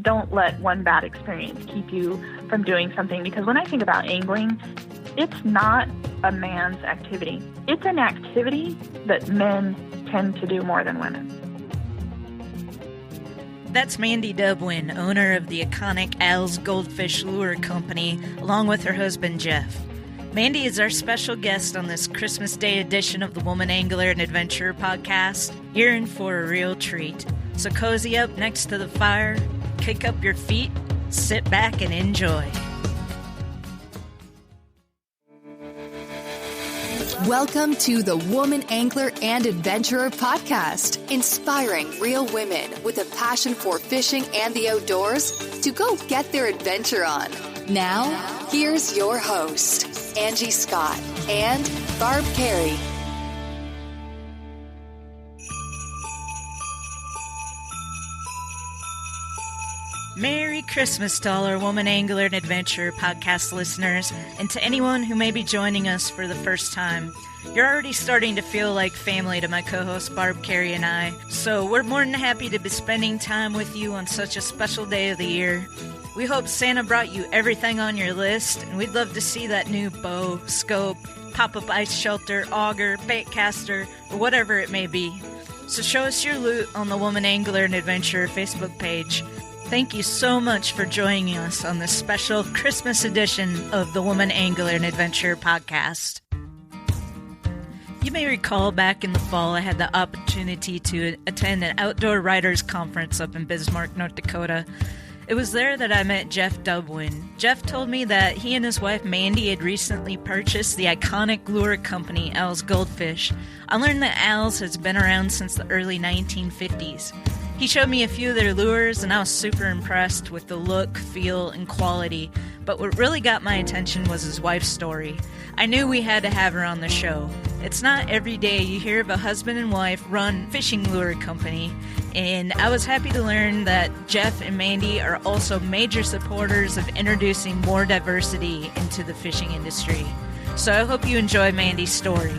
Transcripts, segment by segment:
don't let one bad experience keep you from doing something. Because when I think about angling, it's not a man's activity. It's an activity that men tend to do more than women. That's Mandy DuBuigne, owner of the iconic Al's Goldfish Lure Company, along with her husband, Jeff. Mandy is our special guest on this Christmas Day edition of the Woman Angler and Adventurer podcast. You're in for a real treat. So cozy up next to the fire, kick up your feet, sit back and enjoy. Welcome to the Woman Angler and Adventurer podcast, inspiring real women with a passion for fishing and the outdoors to go get their adventure on. Now, here's your host, Angie Scott and Barb Carey. Merry Christmas to all our Woman Angler and Adventurer podcast listeners, and to anyone who may be joining us for the first time. You're already starting to feel like family to my co-host Barb Carey and I, so we're more than happy to be spending time with you on such a special day of the year. We hope Santa brought you everything on your list, and we'd love to see that new bow, scope, pop-up ice shelter, auger, bait caster, or whatever it may be. So show us your loot on the Woman Angler and Adventurer Facebook page. Thank you so much for joining us on this special Christmas edition of the Woman Angler and Adventurer podcast. You may recall back in the fall I had the opportunity to attend an outdoor writers conference up in Bismarck, North Dakota. It was there that I met Jeff DuBuigne. Jeff told me that he and his wife Mandy had recently purchased the iconic lure company Al's Goldfish. I learned that Al's has been around since the early 1950s. He showed me a few of their lures, and I was super impressed with the look, feel, and quality. But what really got my attention was his wife's story. I knew we had to have her on the show. It's not every day you hear of a husband and wife run fishing lure company, and I was happy to learn that Jeff and Mandy are also major supporters of introducing more diversity into the fishing industry. So I hope you enjoy Mandy's story.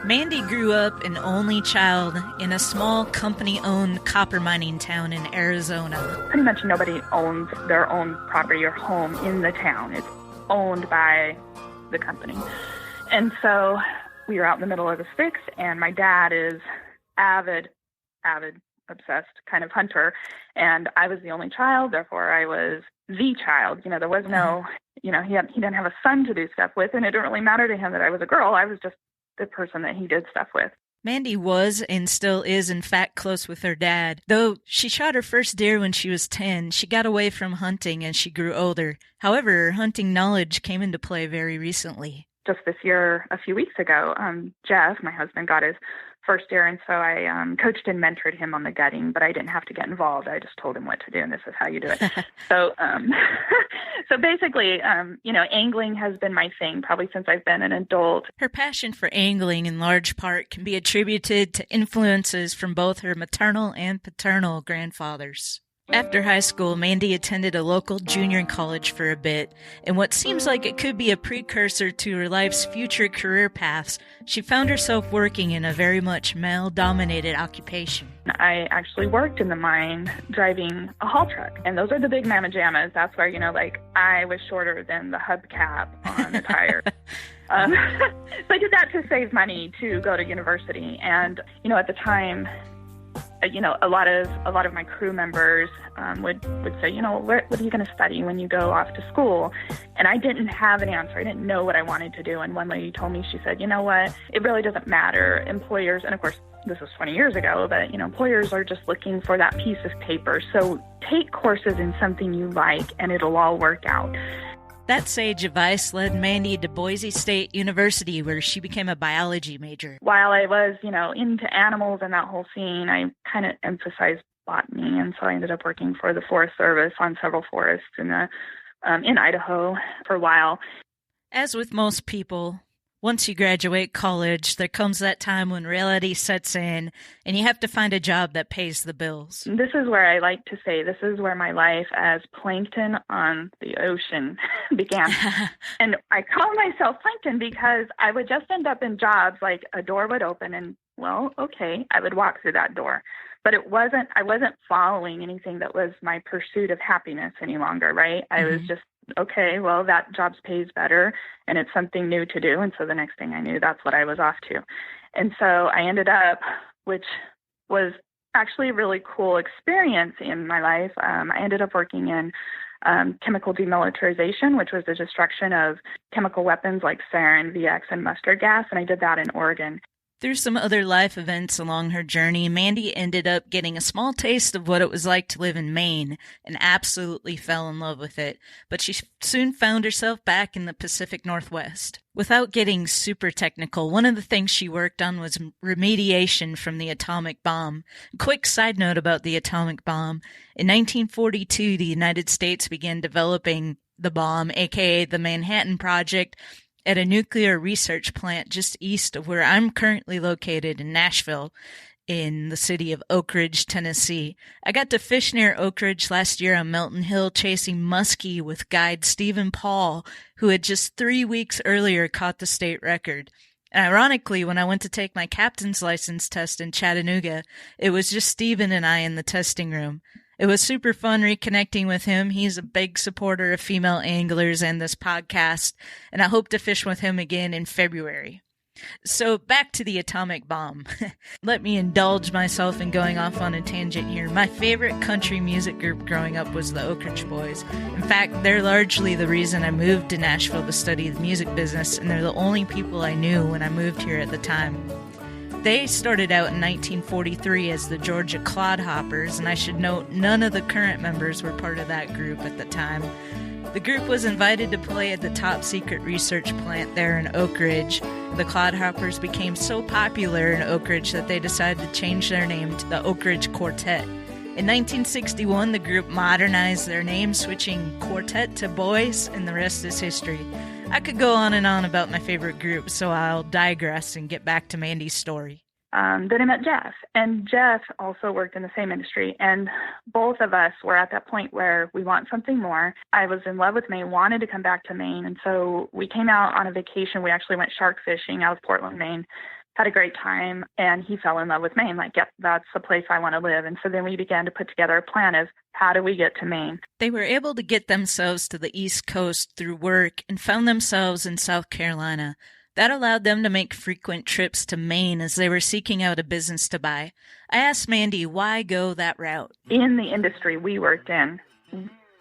Mandy grew up an only child in a small company-owned copper mining town in Arizona. Pretty much nobody owns their own property or home in the town. It's owned by the company. And so we were out in the middle of the sticks, and my dad is avid, obsessed kind of hunter. And I was the only child, therefore I was the child. You know, there was no, he didn't have a son to do stuff with, and it didn't really matter to him that I was a girl. I was just the person that he did stuff with. Mandy was and still is in fact close with her dad. Though she shot her first deer when she was 10, she got away from hunting as she grew older. However, her hunting knowledge came into play very recently. Just this year, a few weeks ago, Jeff, my husband, got his first deer, and so I coached and mentored him on the gutting, but I didn't have to get involved. I just told him what to do, and this is how you do it. So basically, angling has been my thing probably since I've been an adult. Her passion for angling in large part can be attributed to influences from both her maternal and paternal grandfathers. After high school, Mandy attended a local junior college for a bit, and what seems like it could be a precursor to her life's future career paths, she found herself working in a very much male-dominated occupation. I actually worked in the mine driving a haul truck, and those are the big mamma jammas. That's where, I was shorter than the hubcap on the tire. So I did that to save money to go to university, and, at the time, a lot of my crew members would say, what are you going to study when you go off to school? And I didn't have an answer. I didn't know what I wanted to do. And one lady told me, she said, you know what, it really doesn't matter. Employers, and of course, this was 20 years ago, but, employers are just looking for that piece of paper. So take courses in something you like, and it'll all work out. That sage advice led Mandy to Boise State University, where she became a biology major. While I was, into animals and that whole scene, I kind of emphasized botany, and so I ended up working for the Forest Service on several forests in Idaho for a while. As with most people, once you graduate college, there comes that time when reality sets in and you have to find a job that pays the bills. This is where I like to say this is where my life as plankton on the ocean began. And I call myself plankton because I would just end up in jobs like a door would open and, well, okay, I would walk through that door. but I wasn't following anything that was my pursuit of happiness any longer, right? I was just, okay, well, that job pays better and it's something new to do. And so the next thing I knew, that's what I was off to. And so I ended up, which was actually a really cool experience in my life. I ended up working in chemical demilitarization, which was the destruction of chemical weapons like sarin, VX, and mustard gas. And I did that in Oregon. Through some other life events along her journey, Mandy ended up getting a small taste of what it was like to live in Maine and absolutely fell in love with it. But she soon found herself back in the Pacific Northwest. Without getting super technical, one of the things she worked on was remediation from the atomic bomb. Quick side note about the atomic bomb. In 1942, the United States began developing the bomb, aka the Manhattan Project, at a nuclear research plant just east of where I'm currently located in Nashville, in the city of Oak Ridge, Tennessee. I got to fish near Oak Ridge last year on Melton Hill chasing muskie with guide Stephen Paul, who had just 3 weeks earlier caught the state record. And ironically, when I went to take my captain's license test in Chattanooga, it was just Stephen and I in the testing room. It was super fun reconnecting with him. He's a big supporter of female anglers and this podcast, and I hope to fish with him again in February. So back to the atomic bomb. Let me indulge myself in going off on a tangent here. My favorite country music group growing up was the Oak Ridge Boys. In fact, they're largely the reason I moved to Nashville to study the music business, and they're the only people I knew when I moved here at the time. They started out in 1943 as the Georgia Clodhoppers, and I should note none of the current members were part of that group at the time. The group was invited to play at the top-secret research plant there in Oak Ridge. The Clodhoppers became so popular in Oak Ridge that they decided to change their name to the Oak Ridge Quartet. In 1961, the group modernized their name, switching quartet to boys, and the rest is history. I could go on and on about my favorite group, so I'll digress and get back to Mandy's story. Then I met Jeff, and Jeff also worked in the same industry, and both of us were at that point where we want something more. I was in love with Maine, wanted to come back to Maine, and so we came out on a vacation. We actually went shark fishing out of Portland, Maine, had a great time, and he fell in love with Maine, like, yep, that's the place I want to live. And so then we began to put together a plan of how do we get to Maine. They were able to get themselves to the East Coast through work and found themselves in South Carolina. That allowed them to make frequent trips to Maine as they were seeking out a business to buy. I asked Mandy, why go that route? In the industry we worked in,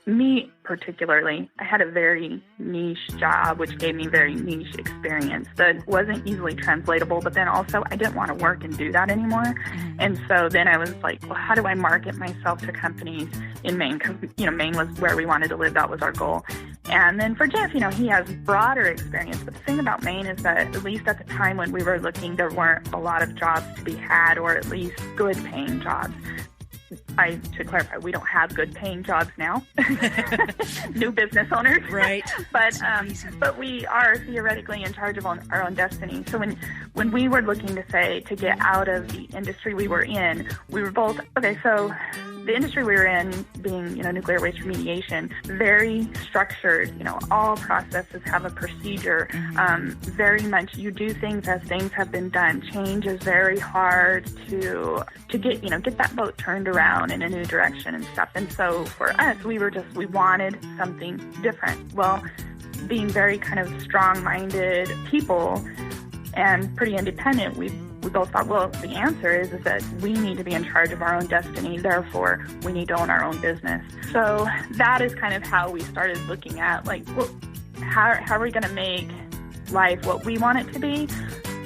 me particularly, I had a very niche job, which gave me very niche experience that wasn't easily translatable, but then also I didn't want to work and do that anymore. And so then I was like, well, how do I market myself to companies in Maine? Because, Maine was where we wanted to live. That was our goal. And then for Jeff, he has broader experience. But the thing about Maine is that at least at the time when we were looking, there weren't a lot of jobs to be had, or at least good paying jobs. I should clarify, we don't have good paying jobs now. New business owners. Right. But we are theoretically in charge of our own destiny. So when we were looking to get out of the industry we were in, we were both, okay, so the industry we were in being, nuclear waste remediation, very structured, all processes have a procedure, very much you do things as things have been done. Change is very hard to get that boat turned around in a new direction and stuff. And so for us, we wanted something different. Well, being very kind of strong-minded people and pretty independent, we both thought, well, the answer is that we need to be in charge of our own destiny. Therefore, we need to own our own business. So that is kind of how we started looking at, how are we going to make life what we want it to be?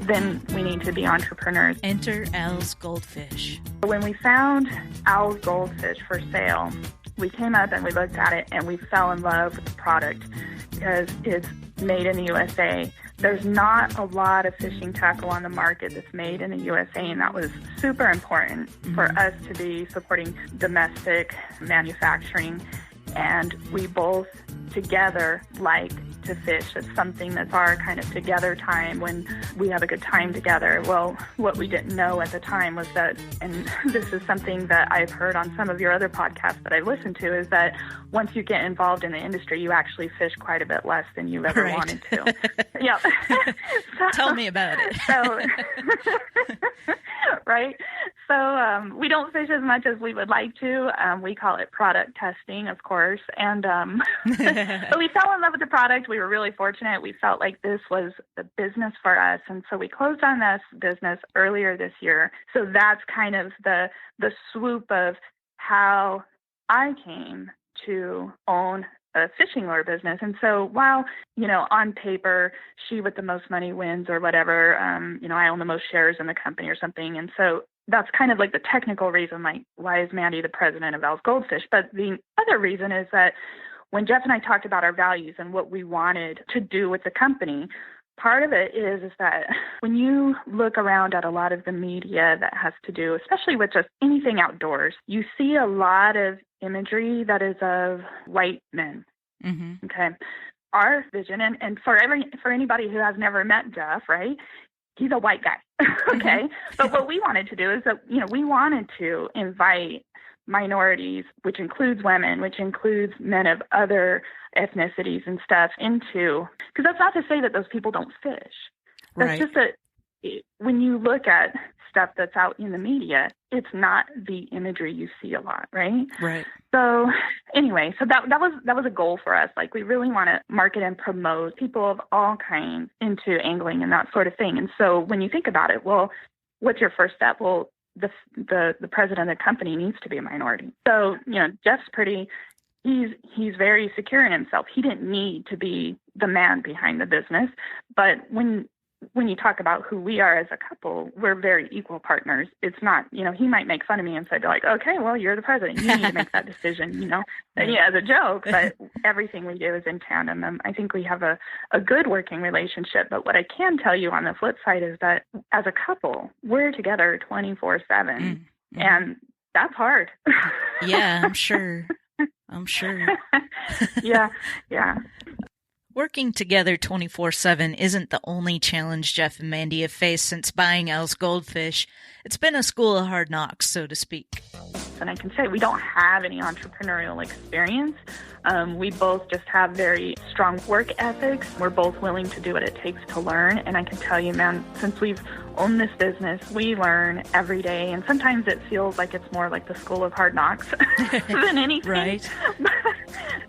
Then we need to be entrepreneurs. Enter Al's Goldfish. When we found Al's Goldfish for sale, we came up and we looked at it and we fell in love with the product because it's made in the USA. There's not a lot of fishing tackle on the market that's made in the USA, and that was super important for us to be supporting domestic manufacturing. And we both together like to fish. It's something that's our kind of together time when we have a good time together. Well, what we didn't know at the time was that, and this is something that I've heard on some of your other podcasts that I've listened to, is that once you get involved in the industry, you actually fish quite a bit less than you've ever wanted to. Yeah. Tell me about it. So, right? we don't fish as much as we would like to. We call it product testing, of course. And but we fell in love with the product. We were really fortunate. We felt like this was the business for us. And so we closed on this business earlier this year. So that's kind of the swoop of how I came to own a fishing lure business. And so while, on paper, she with the most money wins or whatever, I own the most shares in the company or something. And so that's kind of like the technical reason, like, why is Mandy the president of Al's Goldfish? But the other reason is that when Jeff and I talked about our values and what we wanted to do with the company, part of it is that when you look around at a lot of the media that has to do, especially with just anything outdoors, you see a lot of imagery that is of white men. Mm-hmm. Okay. Our vision, and for anybody who has never met Jeff, right? He's a white guy. Okay. Mm-hmm. But what we wanted to do is that, we wanted to invite minorities, which includes women, which includes men of other ethnicities and stuff into, because that's not to say that those people don't fish. That's right. Just that when you look at stuff that's out in the media, it's not the imagery you see a lot, right? Right. So anyway, so that was a goal for us. Like, we really want to market and promote people of all kinds into angling and that sort of thing. And so when you think about it, well, what's your first step? Well, the president of the company needs to be a minority. So, Jeff's he's very secure in himself. He didn't need to be the man behind the business. But when you talk about who we are as a couple, we're very equal partners. It's not, he might make fun of me and say, like, okay, well, you're the president. You need to make that decision, as a joke. But everything we do is in tandem. I think we have a good working relationship. But what I can tell you on the flip side is that as a couple, we're together 24/7. Mm-hmm. And that's hard. Yeah, I'm sure. Yeah. Working together 24/7 isn't the only challenge Jeff and Mandy have faced since buying Al's Goldfish. It's been a school of hard knocks, so to speak. And I can say we don't have any entrepreneurial experience. We both just have very strong work ethics. We're both willing to do what it takes to learn. And I can tell you, man, since we've owned this business, we learn every day. And sometimes it feels like it's more like the school of hard knocks than anything. Right.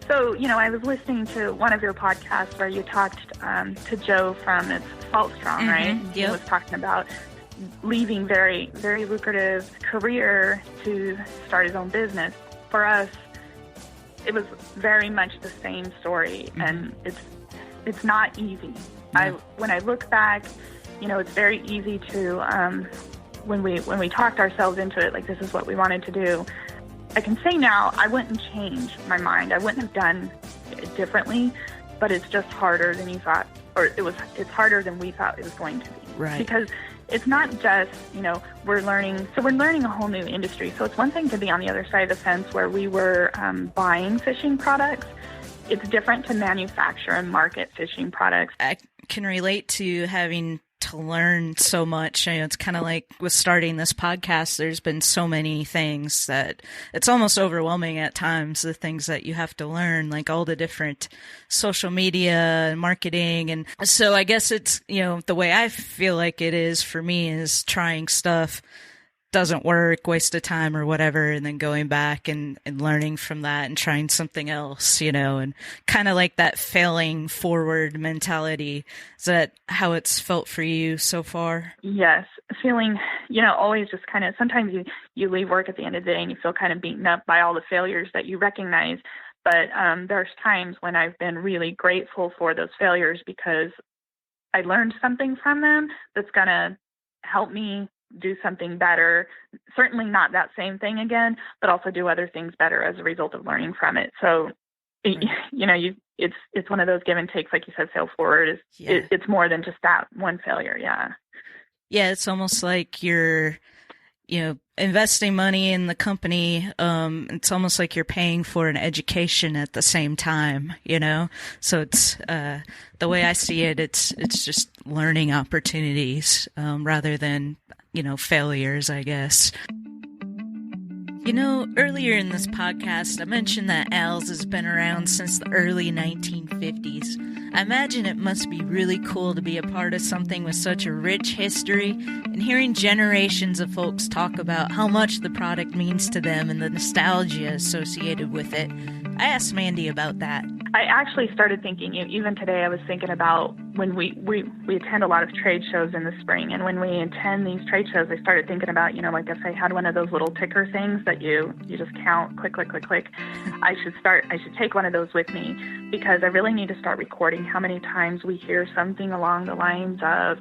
So, I was listening to one of your podcasts where you talked to Joe from Salt Strong, right? Yep. He was talking about leaving very, very lucrative career to start his own business. For us, it was very much the same story, and it's not easy. Yeah. When I look back, it's very easy to when we talked ourselves into it, like, this is what we wanted to do. I can say now I wouldn't change my mind. I wouldn't have done it differently, but it's just harder than you thought, or it's harder than we thought it was going to be. Right. Because it's not just, we're learning a whole new industry. So it's one thing to be on the other side of the fence where we were buying fishing products. It's different to manufacture and market fishing products. I can relate to having to learn so much. It's kind of like with starting this podcast, there's been so many things that it's almost overwhelming at times, the things that you have to learn, like all the different social media and marketing. And so I guess it's, the way I feel like it is for me is trying stuff, doesn't work, waste of time or whatever, and then going back and learning from that and trying something else, and kind of like that failing forward mentality. Is that how it's felt for you so far? Yes. Feeling, always just kind of, sometimes you leave work at the end of the day and you feel kind of beaten up by all the failures that you recognize. But there's times when I've been really grateful for those failures because I learned something from them that's going to help me do something better, certainly not that same thing again, but also do other things better as a result of learning from it. So, it's one of those give and takes, like you said, fail forward. It's more than just that one failure. Yeah. Yeah. It's almost like you're, investing money in the company. It's almost like you're paying for an education at the same time, so it's, the way I see it, it's just learning opportunities, rather than, failures, I guess. You know, earlier in this podcast, I mentioned that Al's has been around since the early 1950s. I imagine it must be really cool to be a part of something with such a rich history and hearing generations of folks talk about how much the product means to them and the nostalgia associated with it. I asked Mandy about that. I actually started thinking, even today I was thinking about when we attend a lot of trade shows in the spring, and when we attend these trade shows, I started thinking about, like if I had one of those little ticker things that you just count, click, click, click, click, I should take one of those with me, because I really need to start recording how many times we hear something along the lines of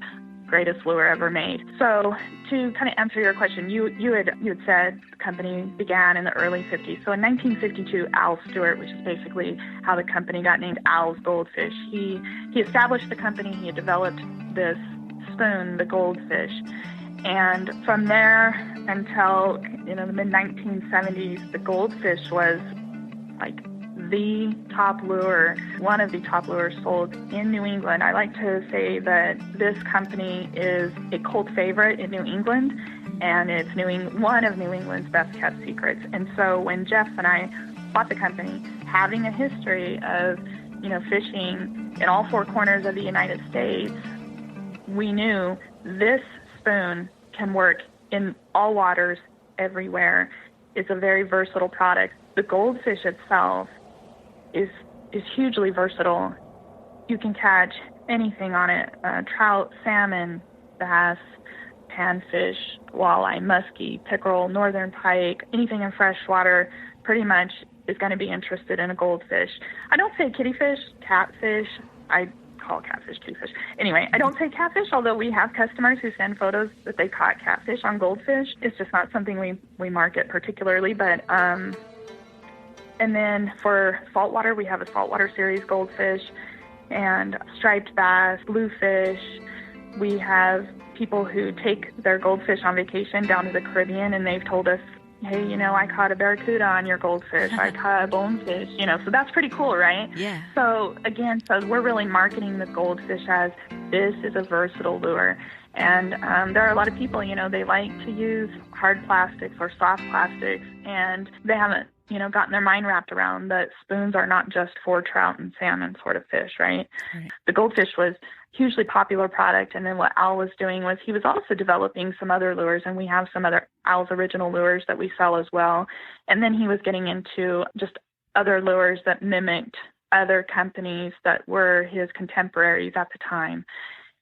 greatest lure ever made. So to kind of answer your question, you had said the company began in the early 50s. So in 1952, Al Stewart, which is basically how the company got named, Al's Goldfish, he established the company. He had developed this spoon, the Goldfish. And from there until the mid-1970s, the Goldfish was like the top lure, one of the top lures sold in New England. I like to say that this company is a cult favorite in New England, and it's one of New England's best kept secrets. And so when Jeff and I bought the company, having a history of, fishing in all four corners of the United States, we knew this spoon can work in all waters, everywhere. It's a very versatile product. The Goldfish itself is hugely versatile. You can catch anything on it, trout, salmon, bass, panfish, walleye, muskie, pickerel, northern pike, anything in freshwater pretty much is going to be interested in a Goldfish. I don't say kittyfish, catfish. I call catfish kittyfish. Anyway, I don't say catfish, although we have customers who send photos that they caught catfish on Goldfish. It's just not something we market particularly, but and then for saltwater, we have a saltwater series Goldfish and striped bass, bluefish. We have people who take their Goldfish on vacation down to the Caribbean, and they've told us, hey, I caught a barracuda on your Goldfish. I caught a bonefish, so that's pretty cool, right? Yeah. So again, we're really marketing the Goldfish as this is a versatile lure. And there are a lot of people, they like to use hard plastics or soft plastics, and they haven't, gotten their mind wrapped around that spoons are not just for trout and salmon sort of fish, right? The Goldfish was hugely popular product, and then what Al was doing was he was also developing some other lures, and we have some other Al's original lures that we sell as well. And then he was getting into just other lures that mimicked other companies that were his contemporaries at the time.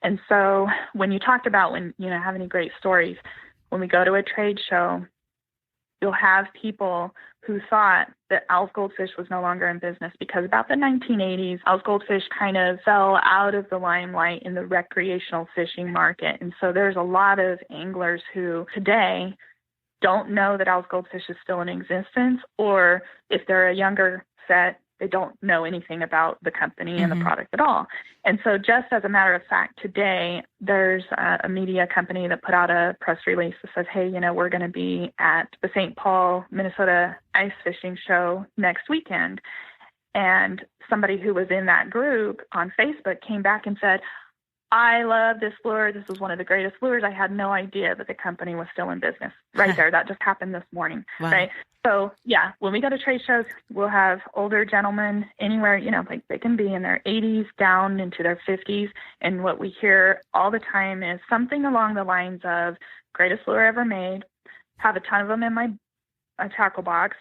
And so when you talked about have any great stories, when we go to a trade show, you'll have people who thought that Al's Goldfish was no longer in business, because about the 1980s, Al's Goldfish kind of fell out of the limelight in the recreational fishing market. And so there's a lot of anglers who today don't know that Al's Goldfish is still in existence, or if they're a younger set, they don't know anything about the company and the product at all. And so just as a matter of fact, today there's a media company that put out a press release that says, hey, we're going to be at the St. Paul, Minnesota ice fishing show next weekend. And somebody who was in that group on Facebook came back and said, I love this lure. This is one of the greatest lures. I had no idea that the company was still in business. Right there. That just happened this morning. Wow. Right. So yeah, when we go to trade shows, we'll have older gentlemen anywhere, like they can be in their 80s down into their 50s. And what we hear all the time is something along the lines of greatest lure ever made, have a ton of them in my tackle box.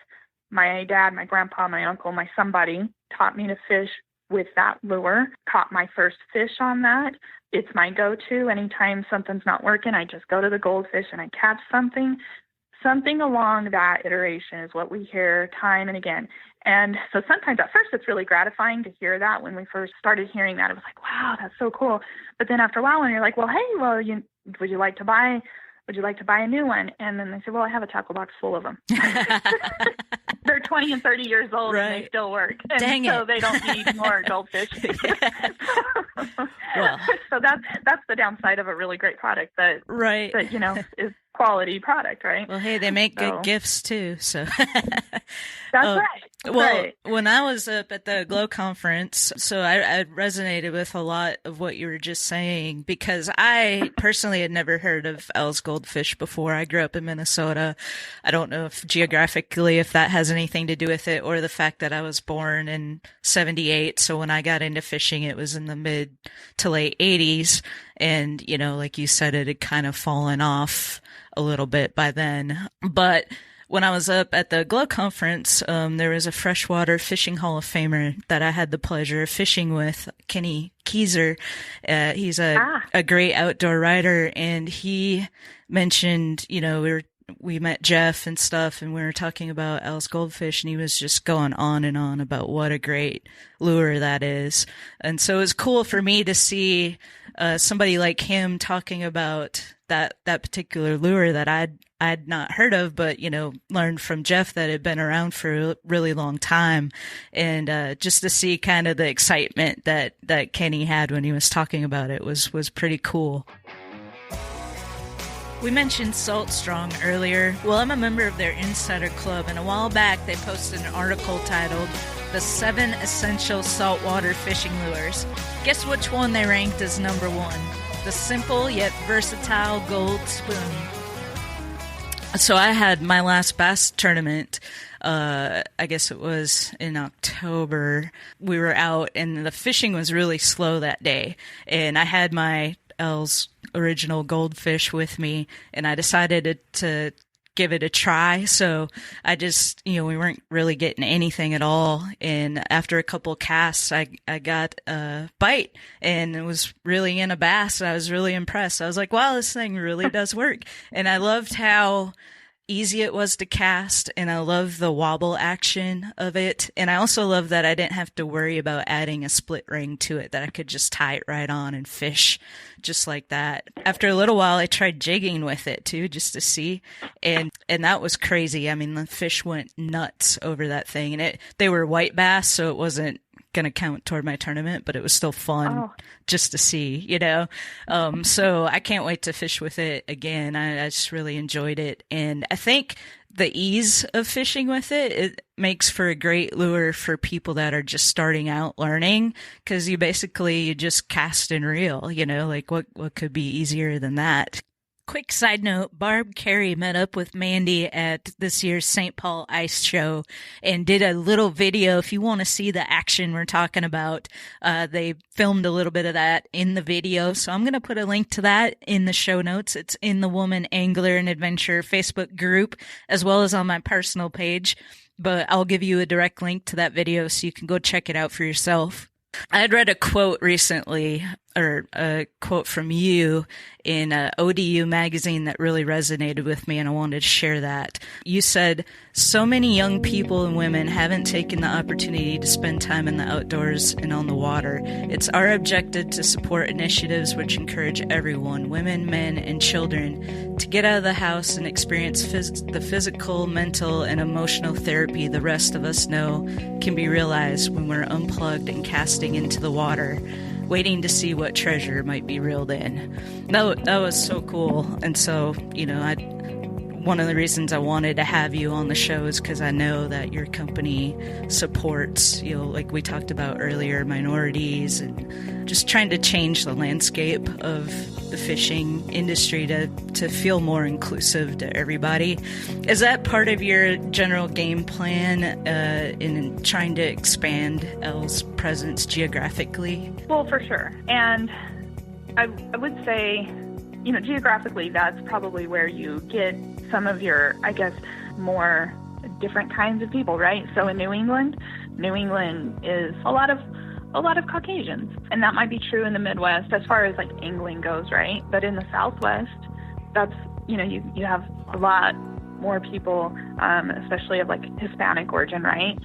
My dad, my grandpa, my uncle, my somebody taught me to fish with that lure, caught my first fish on that. It's my go-to. Anytime something's not working, I just go to the Goldfish and I catch something. Something along that iteration is what we hear time and again. And so sometimes at first it's really gratifying to hear that. When we first started hearing that, it was like, wow, that's so cool. But then after a while, when you're like, well, hey, would you like to buy a new one? And then they say, well, I have a tackle box full of them. They're 20 and 30 years old, right, and they still work. And Dang so it. They don't need more Goldfish. Well. So that's the downside of a really great product that is quality product, right? Well, hey, they make good gifts too, so. That's right. Well, Right. when I was up at the Glow conference, so I resonated with a lot of what you were just saying, because I personally had never heard of Elle's Goldfish before. I grew up in Minnesota. I don't know if geographically, if that has anything to do with it, or the fact that I was born in 78. So when I got into fishing, it was in the mid to late 80s. And, you know, like you said, it had kind of fallen off a little bit by then. But when I was up at the Glow conference, there was a freshwater fishing Hall of Famer that I had the pleasure of fishing with, Kenny Keyser. He's a great outdoor writer, and he mentioned, you know, we met Jeff and stuff, and we were talking about Elle's Goldfish, and he was just going on and on about what a great lure that is. And so it was cool for me to see somebody like him talking about that particular lure that I'd not heard of, but, you know, learned from Jeff that had been around for a really long time. And just to see kind of the excitement that Kenny had when he was talking about it was pretty cool. We mentioned Salt Strong earlier. Well, I'm a member of their Insider Club, and a while back they posted an article titled The 7 Essential Saltwater Fishing Lures. Guess which one they ranked as number 1? The simple yet versatile Gold Spoon. So I had my last bass tournament, I guess it was in October. We were out and the fishing was really slow that day. And I had my Elle's original Goldfish with me, and I decided to give it a try. So I just, you know, we weren't really getting anything at all. And after a couple casts, I got a bite, and it was really in a bass. I was really impressed. I was like, wow, this thing really does work. And I loved how easy it was to cast, and I love the wobble action of it. And I also love that I didn't have to worry about adding a split ring to it, that I could just tie it right on and fish just like that. After a little while, I tried jigging with it too, just to see. And that was crazy. I mean, the fish went nuts over that thing, and they were white bass, so it wasn't going to count toward my tournament, but it was still fun just to see, you know? So I can't wait to fish with it again. I just really enjoyed it. And I think the ease of fishing with it makes for a great lure for people that are just starting out learning, because you just cast and reel, you know, like what could be easier than that? Quick side note, Barb Carey met up with Mandy at this year's St. Paul Ice Show and did a little video. If you want to see the action we're talking about, they filmed a little bit of that in the video. So I'm going to put a link to that in the show notes. It's in the Woman Angler and Adventure Facebook group, as well as on my personal page. But I'll give you a direct link to that video so you can go check it out for yourself. I had read a quote recently, or a quote from you in ODU magazine that really resonated with me, and I wanted to share that. You said, "So many young people and women haven't taken the opportunity to spend time in the outdoors and on the water. It's our objective to support initiatives which encourage everyone, women, men, and children, to get out of the house and experience the physical, mental, and emotional therapy the rest of us know can be realized when we're unplugged and casting into the water, waiting to see what treasure might be reeled in." That was so cool. And so, you know, one of the reasons I wanted to have you on the show is because I know that your company supports, you know, like we talked about earlier, minorities, and just trying to change the landscape of the fishing industry to feel more inclusive to everybody. Is that part of your general game plan in trying to expand Elle's presence geographically? Well, for sure. And I would say, you know, geographically, that's probably where you get some of your, I guess, more different kinds of people, right? So in New England is a lot of Caucasians, and that might be true in the Midwest as far as like angling goes, right? But in the Southwest, that's, you know, you have a lot more people, especially of like Hispanic origin, right?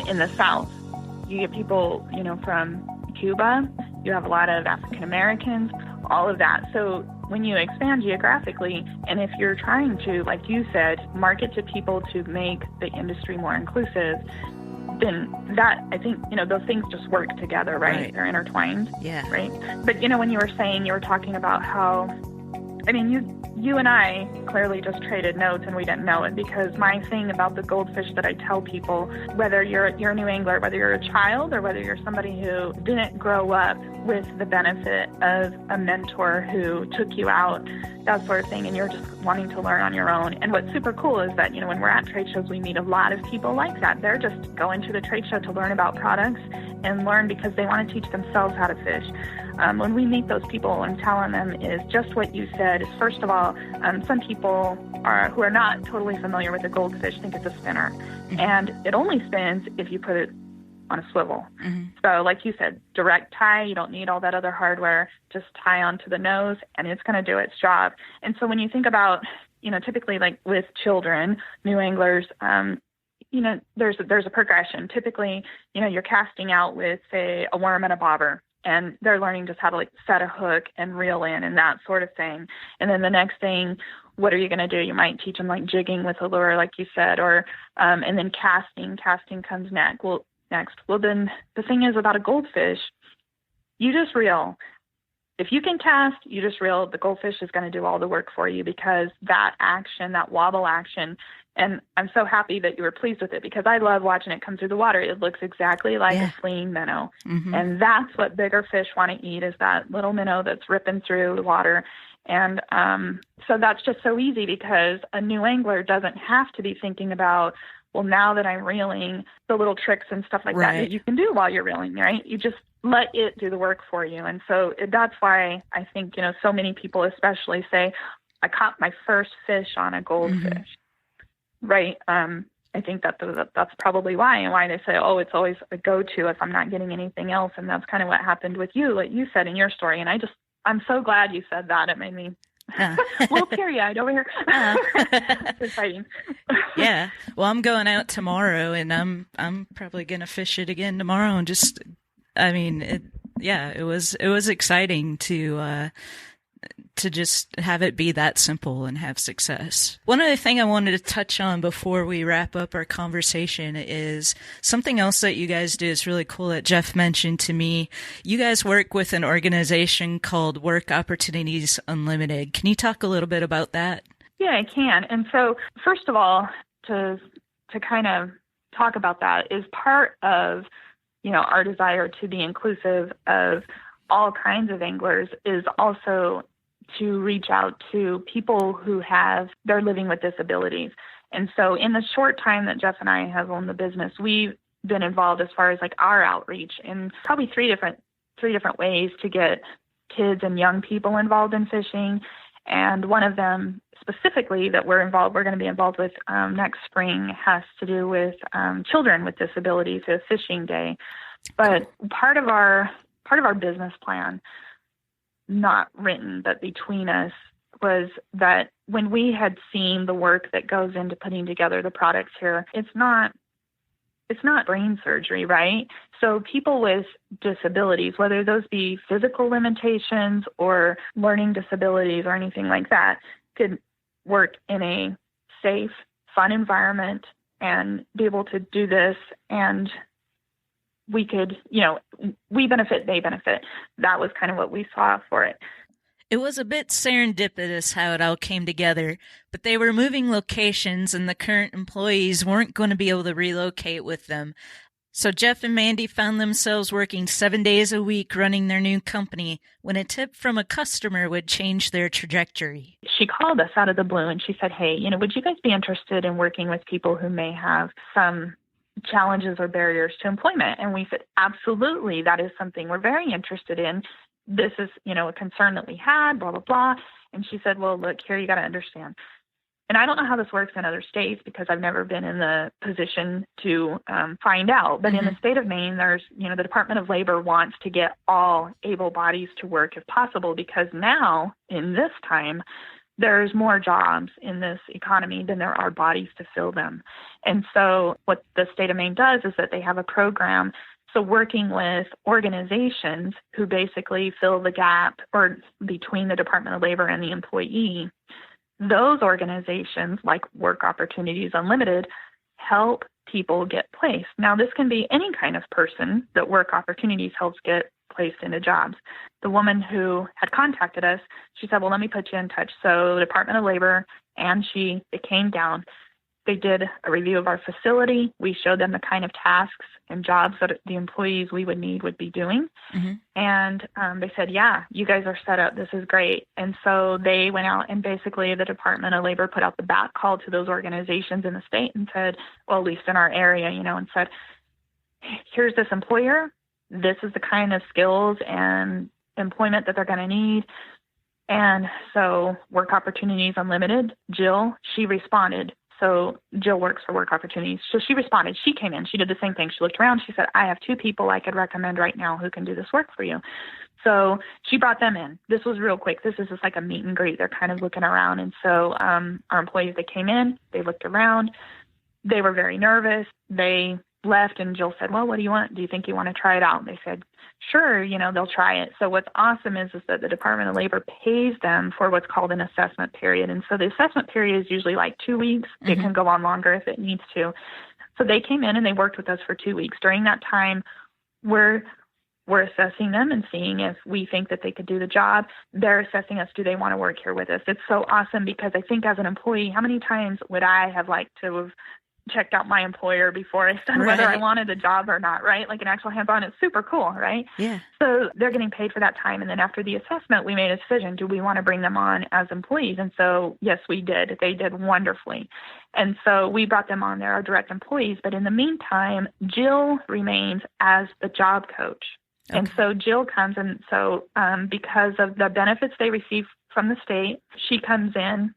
In the South, you get people, you know, from Cuba, you have a lot of African Americans, all of that. So when you expand geographically, and if you're trying to, like you said, market to people to make the industry more inclusive, then that, I think, you know, those things just work together, right? They're intertwined. Yeah. Right. But, you know, when you were talking about how, I mean, you and I clearly just traded notes and we didn't know it, because my thing about the Goldfish that I tell people, whether you're a new angler, whether you're a child or whether you're somebody who didn't grow up with the benefit of a mentor who took you out, that sort of thing, and you're just wanting to learn on your own. And what's super cool is that, when we're at trade shows, we meet a lot of people like that. They're just going to the trade show to learn about products and learn because they want to teach themselves how to fish. When we meet those people and telling them is just what you said, is first of all, some people who are not totally familiar with the Goldfish think it's a spinner. Mm-hmm. And it only spins if you put it on a swivel. Mm-hmm. So like you said, direct tie, you don't need all that other hardware, just tie onto the nose and it's going to do its job. And so when you think about, typically like with children, new anglers, there's a progression. Typically, you're casting out with, say, a worm and a bobber, and they're learning just how to set a hook and reel in and that sort of thing. And then the next thing, what are you going to do? You might teach them jigging with a lure, like you said, or and then casting. Casting comes next. Well, then the thing is about a Goldfish, you just reel. If you can cast, you just reel. The Goldfish is going to do all the work for you, because that action, that wobble action. And I'm so happy that you were pleased with it, because I love watching it come through the water. It looks exactly like a fleeing minnow. Mm-hmm. And that's what bigger fish want to eat, is that little minnow that's ripping through the water. And so that's just so easy, because a new angler doesn't have to be thinking about, well, now that I'm reeling, the little tricks and stuff like that you can do while you're reeling, right? You just let it do the work for you. And so that's why I think, so many people especially say, I caught my first fish on a Goldfish. Mm-hmm. Right. I think that's probably why, and why they say, oh, it's always a go-to if I'm not getting anything else. And that's kind of what happened with you, like you said in your story. And I'm so glad you said that. It made me a little teary-eyed over here. It's exciting. Yeah. Well, I'm going out tomorrow, and I'm probably going to fish it again tomorrow. And it was exciting to just have it be that simple and have success. One other thing I wanted to touch on before we wrap up our conversation is something else that you guys do is really cool that Jeff mentioned to me. You guys work with an organization called Work Opportunities Unlimited. Can you talk a little bit about that? Yeah, I can. And so first of all, to kind of talk about that is part of, our desire to be inclusive of all kinds of anglers, is also to reach out to people who they're living with disabilities. And so in the short time that Jeff and I have owned the business, we've been involved as far as our outreach in probably three different ways to get kids and young people involved in fishing. And one of them specifically that we're going to be involved with next spring has to do with children with disabilities, a fishing day. But part of our business plan, not written, but between us, was that when we had seen the work that goes into putting together the products here, it's not brain surgery, right? So people with disabilities, whether those be physical limitations or learning disabilities or anything like that, could work in a safe, fun environment and be able to do this, and we could, we benefit, they benefit. That was kind of what we saw for it. It was a bit serendipitous how it all came together, but they were moving locations and the current employees weren't going to be able to relocate with them. So Jeff and Mandy found themselves working 7 days a week running their new company when a tip from a customer would change their trajectory. She called us out of the blue and she said, hey, would you guys be interested in working with people who may have some challenges or barriers to employment? And we said, absolutely, that is something we're very interested in. This is, a concern that we had, blah, blah, blah. And she said, well, look, here, you got to understand. And I don't know how this works in other states because I've never been in the position to find out. But in the state of Maine, there's, the Department of Labor wants to get all able bodies to work if possible, because now in this time, there's more jobs in this economy than there are bodies to fill them. And so what the state of Maine does is that they have a program. So working with organizations who basically fill the gap or between the Department of Labor and the employee, those organizations like Work Opportunities Unlimited help people get placed. Now, this can be any kind of person that Work Opportunities helps get placed into jobs. The woman who had contacted us, she said, well, let me put you in touch. So the Department of Labor and they came down. They did a review of our facility. We showed them the kind of tasks and jobs that the employees we would need would be doing. Mm-hmm. And they said, yeah, you guys are set up. This is great. And so they went out and basically the Department of Labor put out the back call to those organizations in the state and said, well, at least in our area, and said, here's this employer. This is the kind of skills and employment that they're going to need. And so Work Opportunities Unlimited, Jill, she responded. So Jill works for Work Opportunities. So she responded. She came in. She did the same thing. She looked around. She said, I have 2 people I could recommend right now who can do this work for you. So she brought them in. This was real quick. This is just like a meet and greet. They're kind of looking around. And so our employees, they came in. They looked around. They were very nervous. They left, and Jill said, well, what do you want? Do you think you want to try it out? And they said, sure, they'll try it. So what's awesome is that the Department of Labor pays them for what's called an assessment period. And so the assessment period is usually like 2 weeks. Mm-hmm. It can go on longer if it needs to. So they came in and they worked with us for 2 weeks. During that time, we're assessing them and seeing if we think that they could do the job. They're assessing us. Do they want to work here with us? It's so awesome because I think as an employee, how many times would I have liked to have checked out my employer before I said whether I wanted the job or not, right? Like an actual hands-on, it's super cool, right? Yeah. So they're getting paid for that time. And then after the assessment, we made a decision. Do we want to bring them on as employees? And so, yes, we did. They did wonderfully. And so we brought them on. They're our direct employees. But in the meantime, Jill remains as the job coach. Okay. And so Jill comes, and so because of the benefits they receive from the state, she comes in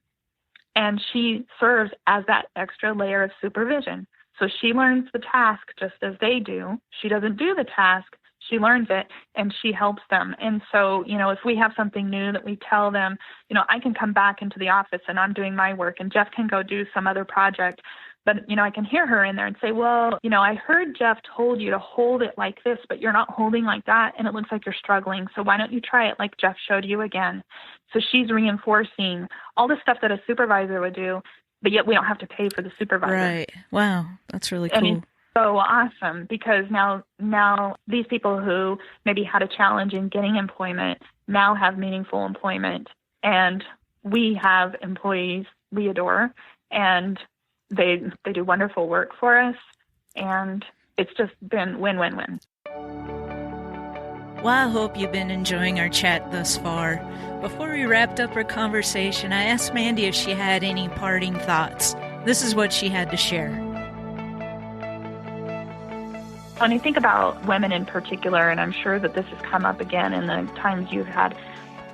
and she serves as that extra layer of supervision. So she learns the task just as they do. She doesn't do the task. She learns it, and she helps them. And so, if we have something new that we tell them, I can come back into the office and I'm doing my work, and Jeff can go do some other project. But, I can hear her in there and say, well, I heard Jeff told you to hold it like this, but you're not holding like that, and it looks like you're struggling. So why don't you try it like Jeff showed you again? So she's reinforcing all the stuff that a supervisor would do, but yet we don't have to pay for the supervisor. Right. Wow. That's really cool. And it's so awesome because now these people who maybe had a challenge in getting employment now have meaningful employment, and we have employees we adore, and they do wonderful work for us, and it's just been win-win-win. Well, I hope you've been enjoying our chat thus far. Before we wrapped up our conversation, I asked Mandy if she had any parting thoughts. This is what she had to share. When you think about women in particular, and I'm sure that this has come up again in the times you've had,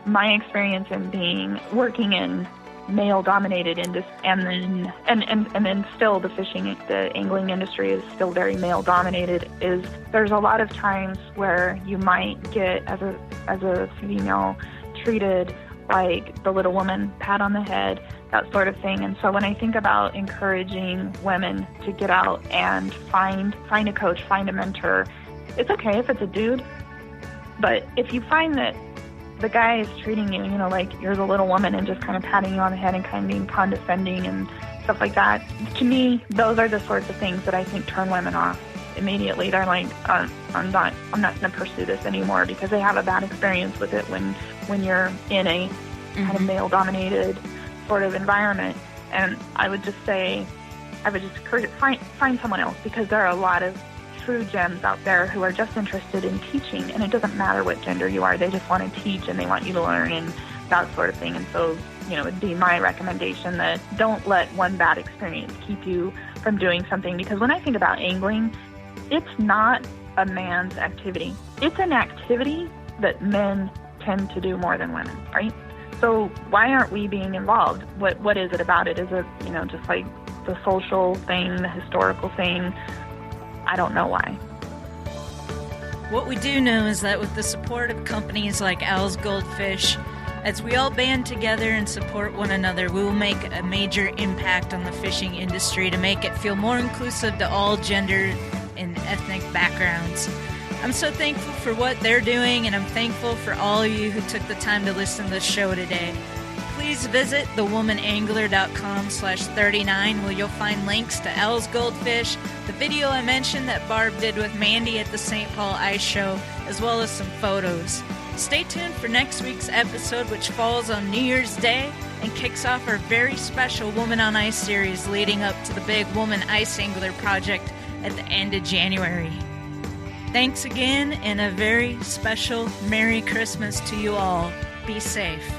my experience in working in male-dominated industry, and then still the angling industry is still very male-dominated. Is there's a lot of times where you might get as a female treated like the little woman, pat on the head, that sort of thing. And so when I think about encouraging women to get out and find a coach, find a mentor, it's okay if it's a dude, but if you find that the guy is treating you, like you're the little woman and just kind of patting you on the head and kind of being condescending and stuff like that. To me, those are the sorts of things that I think turn women off immediately. They're like, I'm not going to pursue this anymore because they have a bad experience with it when you're in a kind of male-dominated sort of environment. And I would just encourage it, find someone else, because there are a lot of true gems out there who are just interested in teaching, and it doesn't matter what gender you are. They just want to teach and they want you to learn and that sort of thing. And so, it'd be my recommendation that don't let one bad experience keep you from doing something, because when I think about angling, it's not a man's activity. It's an activity that men tend to do more than women, right? So why aren't we being involved? What is it about it? Is it, just like the social thing, the historical thing? I don't know why. What we do know is that with the support of companies like Al's Goldfish, as we all band together and support one another, we will make a major impact on the fishing industry to make it feel more inclusive to all gender and ethnic backgrounds. I'm so thankful for what they're doing, and I'm thankful for all of you who took the time to listen to the show today. please visit thewomanangler.com/39 where you'll find links to Elle's Goldfish, the video I mentioned that Barb did with Mandy at the St. Paul Ice Show, as well as some photos. Stay tuned for next week's episode, which falls on New Year's Day and kicks off our very special Woman on Ice series leading up to the big Woman Ice Angler project at the end of January. Thanks again, and a very special Merry Christmas to you all. Be safe.